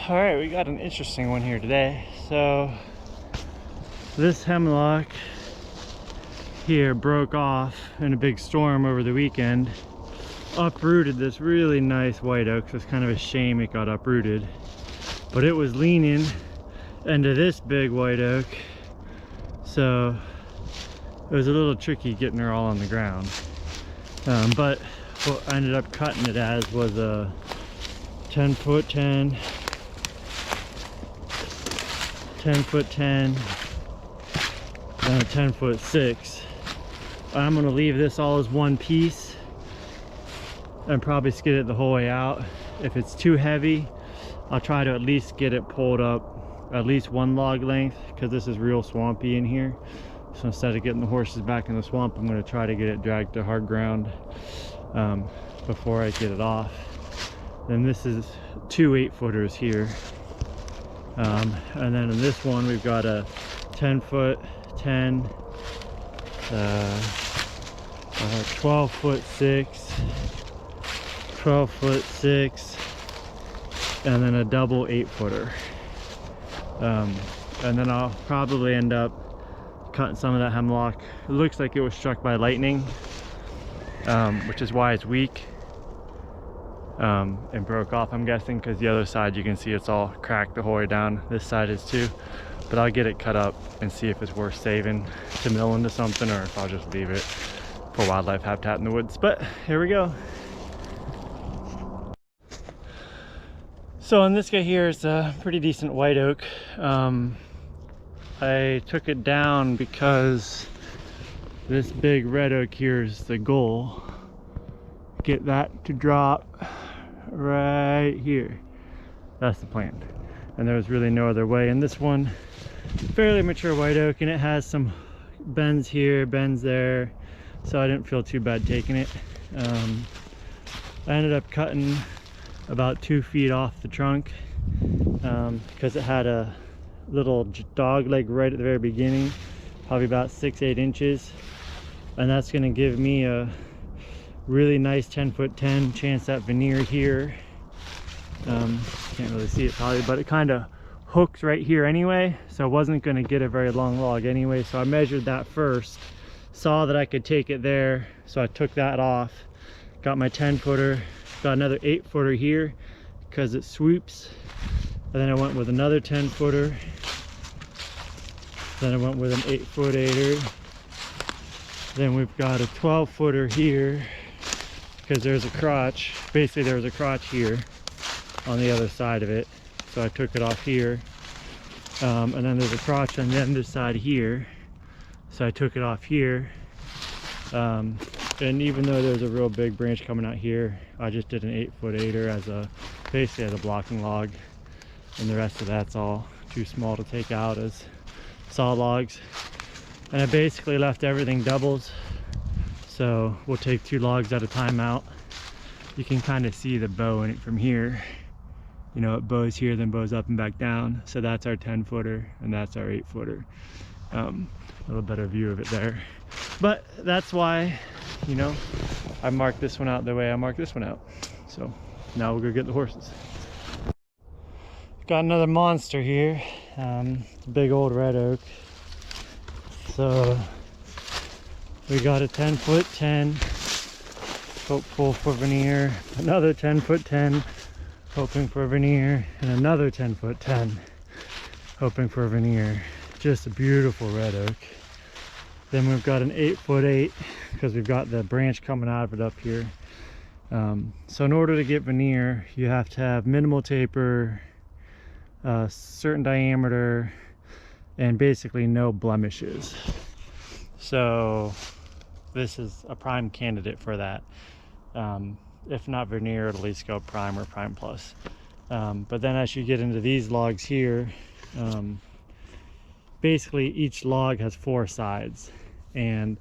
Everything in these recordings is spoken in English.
All right, we got an interesting one here today. So this hemlock here broke off in a big storm over the weekend, uprooted this really nice white oak. So it's kind of a shame it got uprooted, but it was leaning into this big white oak, so it was a little tricky getting her all on the ground. But what I ended up cutting it as was a 10-foot 10, 10-foot 10, and a 10-foot 6. I'm gonna leave this all as one piece and probably skid it the whole way out. If it's too heavy, I'll try to at least get it pulled up at least one log length, because this is real swampy in here. So instead of getting the horses back in the swamp, I'm going to try to get it dragged to hard ground before I get it off. Then this is two 8-footers here, and then in this one we've got a 10-foot 10, 12-foot 6, 12-foot 6, and then a double 8-footer. And then I'll probably end up cutting some of that hemlock. It looks like it was struck by lightning, which is why it's weak and broke off, I'm guessing, because the other side you can see it's all cracked the whole way down. This side is too. But I'll get it cut up and see if it's worth saving to mill into something, or if I'll just leave it for wildlife habitat in the woods. But here we go. So on this guy here, it's a pretty decent white oak. I took it down because this big red oak here is the goal. Get that to drop right here. That's the plan. And there was really no other way. And this one, fairly mature white oak, and it has some bends here, bends there, so I didn't feel too bad taking it. I ended up cutting about 2 feet off the trunk because it had a little dog leg right at the very beginning, probably about 6-8 inches, and that's going to give me a really nice 10-foot 10 chance at veneer here. Can't really see it probably, but it kind of hooks right here anyway, so I wasn't going to get a very long log anyway. So I measured that first, saw that I could take it there, so I took that off, got my 10-footer, got another 8-footer here because it swoops, and then I went with another 10-footer, then I went with an 8-foot-8er, then we've got a 12-footer here because there's a crotch. Basically there was a crotch here on the other side of it, so I took it off here, and then there's a crotch on the other side here, so I took it off here, and even though there's a real big branch coming out here, I just did an 8-foot-8er as a basically as a blocking log, and the rest of that's all too small to take out as saw logs. And I basically left everything doubles, so we'll take 2 logs at a time out. You can kind of see the bow in it from here. You know, it bows here, then bows up and back down. So that's our 10-footer, and that's our 8-footer. A little better view of it there. But that's why, you know, I marked this one out the way I marked this one out. So now we'll go get the horses. Got another monster here, big old red oak. So we got a 10-foot 10, hopeful for veneer, another 10-foot 10, hoping for veneer, and another 10-foot 10, hoping for veneer. Just a beautiful red oak. Then we've got an 8-foot-8 because we've got the branch coming out of it up here. So in order to get veneer, you have to have minimal taper, a certain diameter, and basically no blemishes. So this is a prime candidate for that. If not veneer, at least go prime or prime plus. But then as you get into these logs here, basically each log has 4 sides, and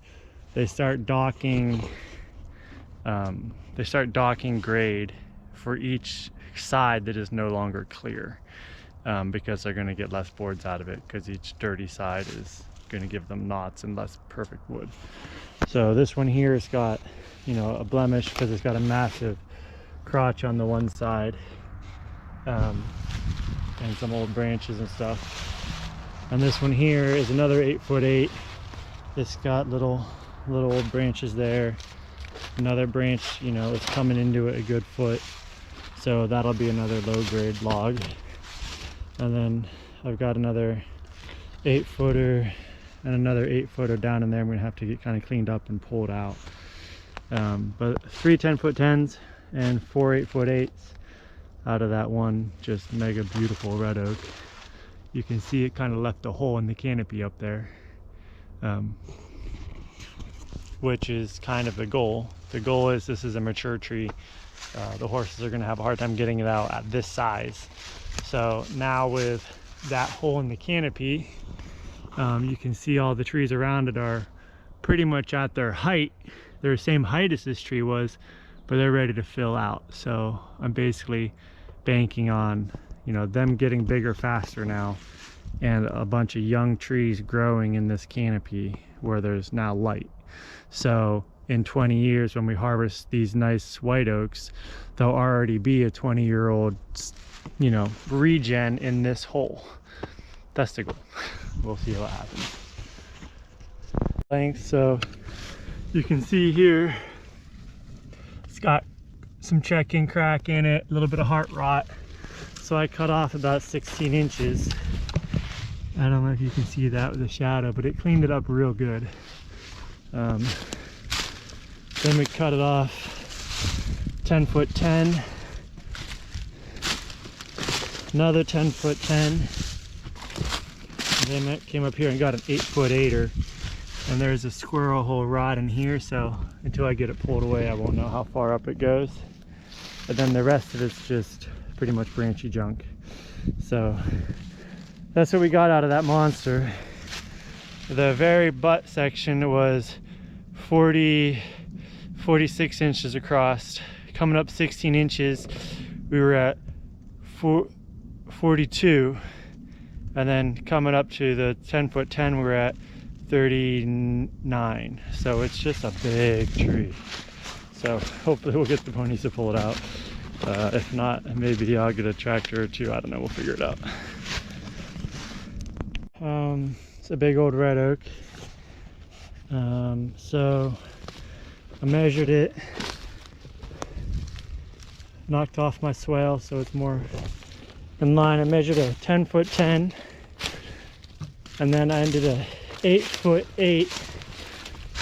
they start docking grade for each side that is no longer clear, because they're going to get less boards out of it, because each dirty side is going to give them knots and less perfect wood. So this one here has got, you know, a blemish because it's got a massive crotch on the one side. and some old branches and stuff. And this one here is another 8'8". It's got little old branches there. Another branch, you know, is coming into it a good foot, so that'll be another low grade log. And then I've got another 8-footer and another 8-footer down in there. I'm gonna have to get kind of cleaned up and pulled out. But 3 10-foot 10s and 4 8'8" out of that one just mega beautiful red oak. You can see it kind of left a hole in the canopy up there, which is kind of the goal. The goal is, this is a mature tree. The horses are going to have a hard time getting it out at this size. So now with that hole in the canopy, you can see all the trees around it are pretty much at their height. They're the same height as this tree was, but they're ready to fill out. So I'm basically banking on, you know, them getting bigger faster now, and a bunch of young trees growing in this canopy where there's now light. So in 20 years, when we harvest these nice white oaks, there'll already be a 20-year-old, you know, regen in this hole. That's the goal. We'll see what happens. Length, so you can see here, it's got some check-in crack in it, a little bit of heart rot. So I cut off about 16 inches. I don't know if you can see that with the shadow, but it cleaned it up real good. Then we cut it off 10'10", another 10'10", and then I came up here and got an 8'8". And there's a squirrel hole rod in here, so until I get it pulled away, I won't know how far up it goes. But then the rest of it's just pretty much branchy junk. So that's what we got out of that monster. The very butt section was 46 inches across, coming up 16 inches. We were at 42, and then coming up to the 10'10", we were at 39. So it's just a big tree. So hopefully we'll get the ponies to pull it out. If not, maybe I'll get a tractor or two. I don't know, we'll figure it out. It's a big old red oak. So I measured it, knocked off my swale so it's more in line. I measured a 10'10", and then I ended a 8'8".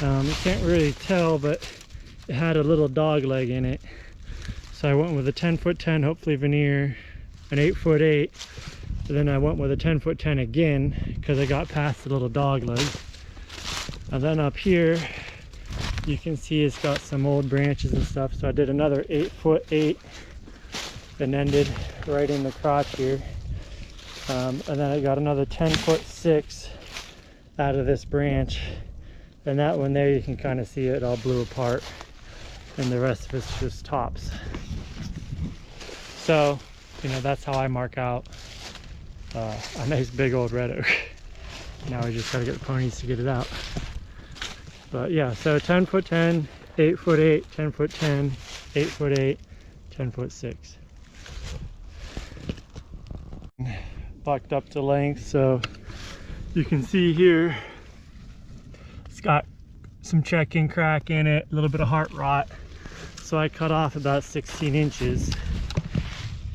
You can't really tell, but it had a little dog leg in it. So I went with a 10'10", hopefully veneer, an 8'8", and then I went with a 10'10" again because I got past the little dog leg. And then up here, you can see it's got some old branches and stuff. So I did another 8'8", and ended right in the crotch here. And then I got another 10'6" out of this branch. And that one there, you can kind of see it all blew apart, and the rest of it's just tops. So, you know, that's how I mark out a nice big old red oak. Now we just gotta get the ponies to get it out. But yeah, so 10'10", 8'8", 10'10", 8'8", 10'6". Bucked up to length, so you can see here, it's got some check-in crack in it, a little bit of heart rot. So I cut off about 16 inches.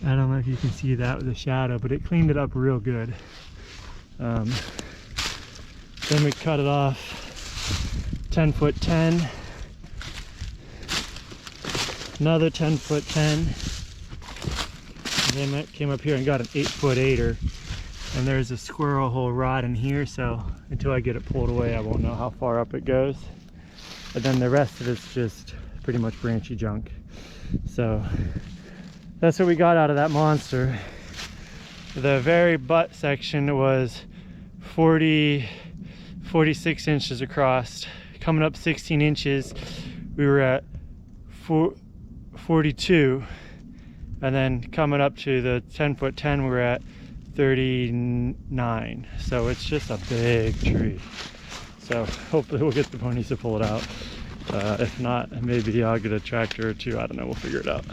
I don't know if you can see that with the shadow, but it cleaned it up real good. Then we cut it off 10'10", another 10'10", and then I came up here and got an 8'8". And there's a squirrel hole rod in here, so until I get it pulled away, I won't know how far up it goes. But then the rest of it's just pretty much branchy junk. So that's what we got out of that monster. The very butt section was 46 inches across, coming up 16 inches. We were at 42, and then coming up to the 10'10", we were at 39. So it's just a big tree. So hopefully we'll get the ponies to pull it out. If not, maybe I'll get a tractor or two. I don't know, we'll figure it out.